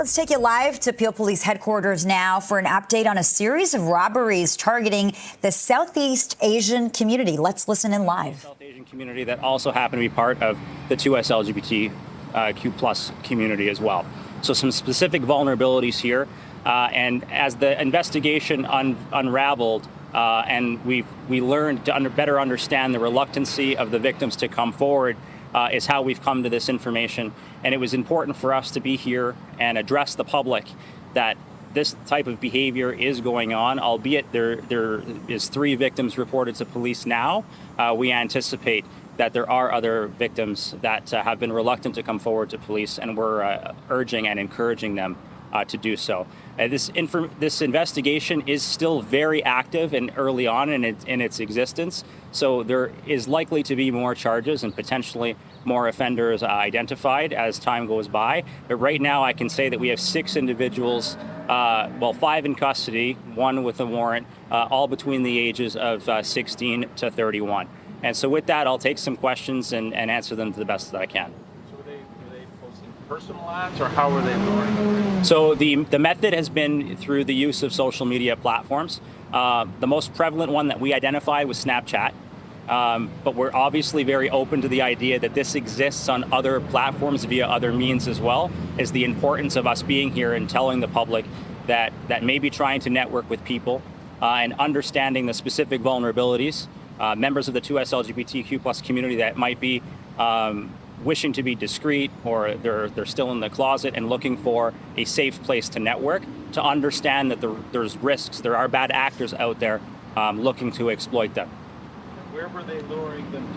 Let's take you live to Peel Police headquarters now for an update on a series of robberies targeting the Southeast Asian community. Let's listen in live. South Asian community that also happen to be part of the 2SLGBTQ plus community as well. So some specific vulnerabilities here. And as the investigation unraveled and we learned to better understand the reluctancy of the victims to come forward, is how we've come to this information. And it was important for us to be here and address the public that this type of behavior is going on, albeit there is 3 victims reported to police now. We anticipate that there are other victims that have been reluctant to come forward to police, and we're urging and encouraging them to do so. This investigation is still very active and early on in its existence, so there is likely to be more charges and potentially more offenders identified as time goes by. But right now I can say that we have 6 individuals, 5 in custody, 1 with a warrant, all between the ages of 16 to 31. And so with that, I'll take some questions and answer them to the best that I can. Personal ads, or how are they luring? So the method has been through the use of social media platforms. The most prevalent one that we identified was Snapchat, but we're obviously very open to the idea that this exists on other platforms via other means as well. Is the importance of us being here and telling the public that maybe trying to network with people and understanding the specific vulnerabilities, members of the 2SLGBTQ plus community that might be wishing to be discreet, or they're still in the closet and looking for a safe place to network, to understand that there's risks, there are bad actors out there looking to exploit them. Where were they luring them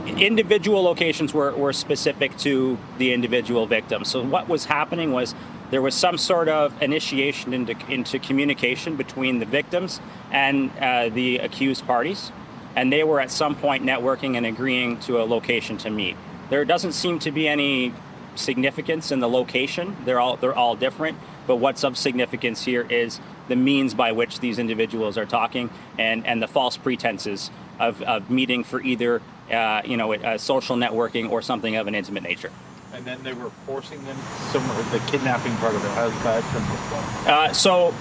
to? Individual locations were specific to the individual victims. So what was happening was there was some sort of initiation into communication between the victims and the accused parties. And they were at some point networking and agreeing to a location to meet. There doesn't seem to be any significance in the location. They're all different, but what's of significance here is the means by which these individuals are talking and the false pretenses of meeting for either social networking or something of an intimate nature. And then they were forcing them, some of the kidnapping part of it, how does that come? So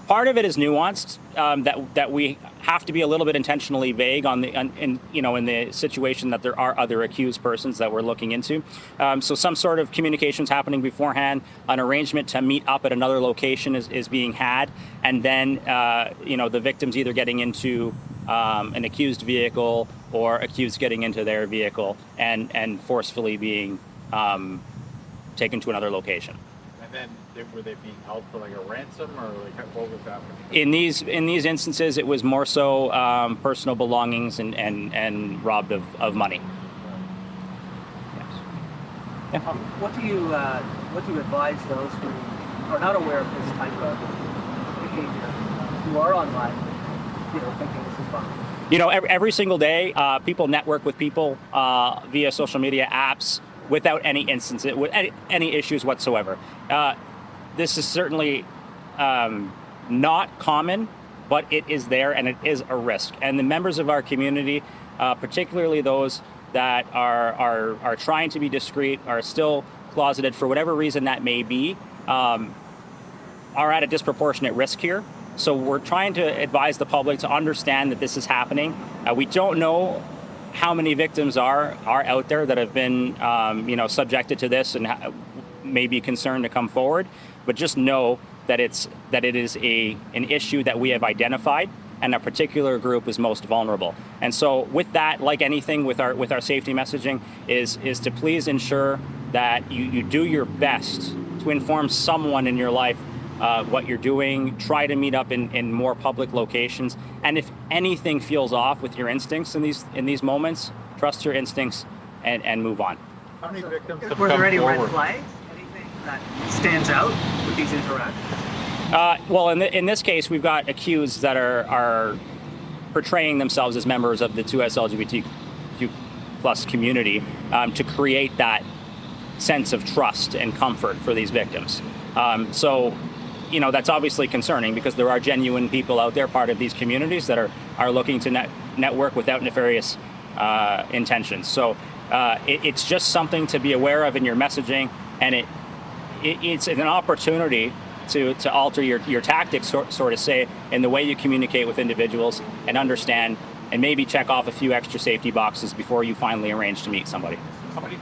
part of it is nuanced, that we have to be a little bit intentionally vague in the situation that there are other accused persons that we're looking into. So some sort of communications happening beforehand, an arrangement to meet up at another location is being had, and then the victims either getting into an accused vehicle or accused getting into their vehicle and forcefully being taken to another location. And then were they being held for like a ransom, or like what was happening? In these instances, it was more so personal belongings and robbed of money. Yes. Yeah. What do you advise those who are not aware of this type of behavior, who are online, thinking this is fun? Every single day, people network with people via social media apps without any instances, with any issues whatsoever. This is certainly not common, but it is there and it is a risk. And the members of our community, particularly those that are trying to be discreet, are still closeted for whatever reason that may be, are at a disproportionate risk here. So we're trying to advise the public to understand that this is happening. We don't know how many victims are out there that have been subjected to this and may be concerned to come forward, but just know that it is an issue that we have identified, and a particular group is most vulnerable. And so with that, like anything with our safety messaging, is to please ensure that you do your best to inform someone in your life what you're doing. Try to meet up in more public locations, and if anything feels off with your instincts in these moments, trust your instincts and move on. How many victims have Were come there any forward? red flags? Anything that stands out with these interactions? Well, in this case, we've got accused that are portraying themselves as members of the 2SLGBTQ plus community to create that sense of trust and comfort for these victims. So that's obviously concerning, because there are genuine people out there, part of these communities, that are looking to network without nefarious intentions. So it's just something to be aware of in your messaging, and it's an opportunity to alter your tactics, sort of say, in the way you communicate with individuals and understand and maybe check off a few extra safety boxes before you finally arrange to meet somebody. How many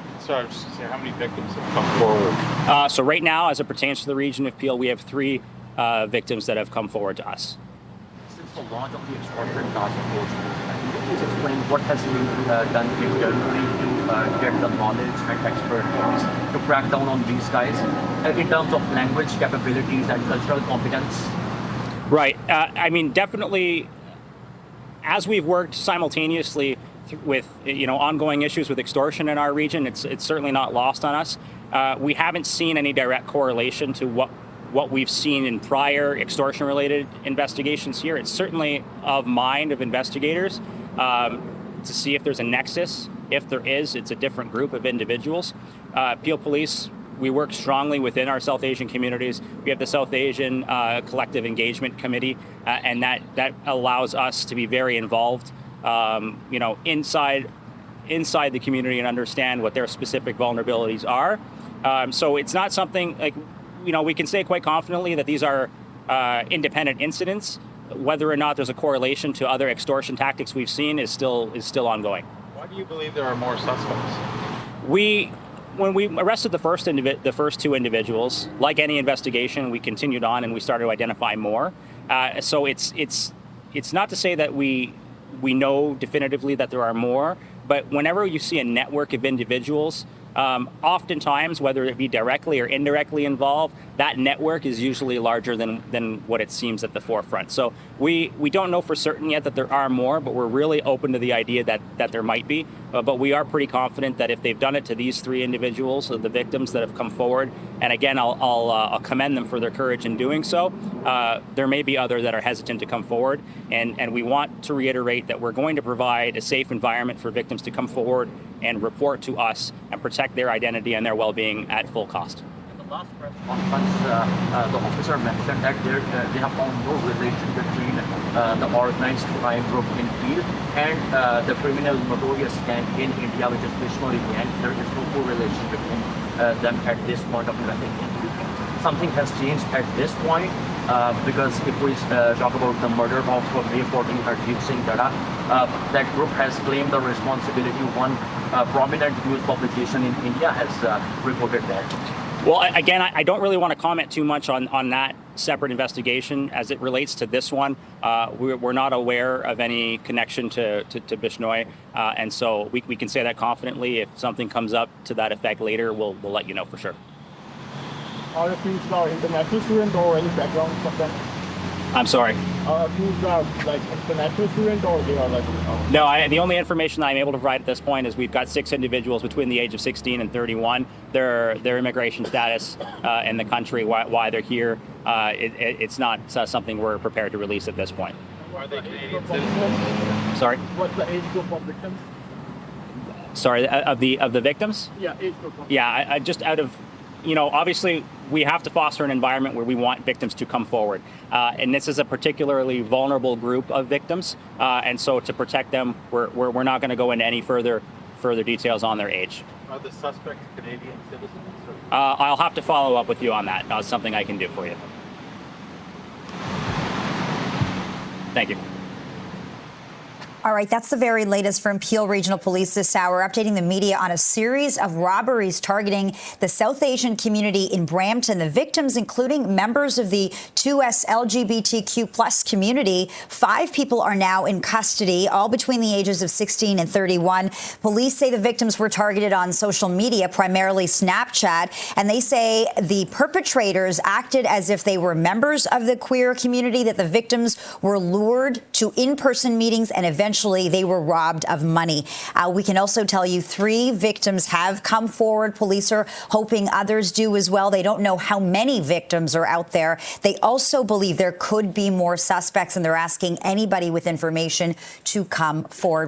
victims have come forward? So right now, as it pertains to the region of Peel, we have 3 victims that have come forward to us. Since the launch of the extraordinary task force, can you please explain what has been done internally to get the knowledge and expertise to crack down on these guys in terms of language capabilities and cultural competence? Right. I mean, definitely, as we've worked simultaneously with ongoing issues with extortion in our region, it's certainly not lost on us. We haven't seen any direct correlation to what we've seen in prior extortion-related investigations here. It's certainly of mind of investigators to see if there's a nexus. If there is, it's a different group of individuals. Peel Police, we work strongly within our South Asian communities. We have the South Asian Collective Engagement Committee, and that allows us to be very involved, inside the community and understand what their specific vulnerabilities are. So it's not something like, we can say quite confidently that these are independent incidents. Whether or not there's a correlation to other extortion tactics we've seen is still ongoing. Why do you believe there are more suspects? When we arrested the first 2 individuals, like any investigation, we continued on and we started to identify more. So it's not to say that we know definitively that there are more, but whenever you see a network of individuals, oftentimes, whether it be directly or indirectly involved, that network is usually larger than what it seems at the forefront. So we don't know for certain yet that there are more, but we're really open to the idea that there might be. But we are pretty confident that if they've done it to these 3 individuals, the victims that have come forward, and again, I'll commend them for their courage in doing so, there may be others that are hesitant to come forward. And we want to reiterate that we're going to provide a safe environment for victims to come forward and report to us and protect their identity and their well-being at full cost. In the last press conference, the officer mentioned that they have found no relation between the organized crime group in Peel and the criminal notorious gang in India, which is Bishnoi gang. There is no correlation between them at this point of investigation. Something has changed at this point, because if we talk about the murder of May 14 Hardeep Singh Dada, that group has claimed the responsibility. One prominent news publication in India has reported that. Well, again, I don't really want to comment too much on that separate investigation as it relates to this one. We're not aware of any connection to Bishnoi, and so we can say that confidently. If something comes up to that effect later, we'll let you know for sure. Are these international students or any background from them? I'm sorry. These are like international students or they are like? No, the only information that I'm able to provide at this point is we've got 6 individuals between the age of 16 and 31. Their immigration status in the country, why they're here, it's not something we're prepared to release at this point. Are they Canadian citizens? Sorry? What's the age group of victims? Sorry, of the victims? Yeah, age group. Yeah, I just out of, obviously we have to foster an environment where we want victims to come forward. And this is a particularly vulnerable group of victims. And so to protect them, we're not going to go into any further details on their age. Are the suspects Canadian citizens? I'll have to follow up with you on that. That's something I can do for you. Thank you. All right, that's the very latest from Peel Regional Police this hour, updating the media on a series of robberies targeting the South Asian community in Brampton. The victims, including members of the 2SLGBTQ+ community. 5 people are now in custody, all between the ages of 16 and 31. Police say the victims were targeted on social media, primarily Snapchat, and they say the perpetrators acted as if they were members of the queer community, that the victims were lured to in-person meetings and eventually they were robbed of money. We can also tell you 3 victims have come forward. Police are hoping others do as well. They don't know how many victims are out there. They also believe there could be more suspects, and they're asking anybody with information to come forward.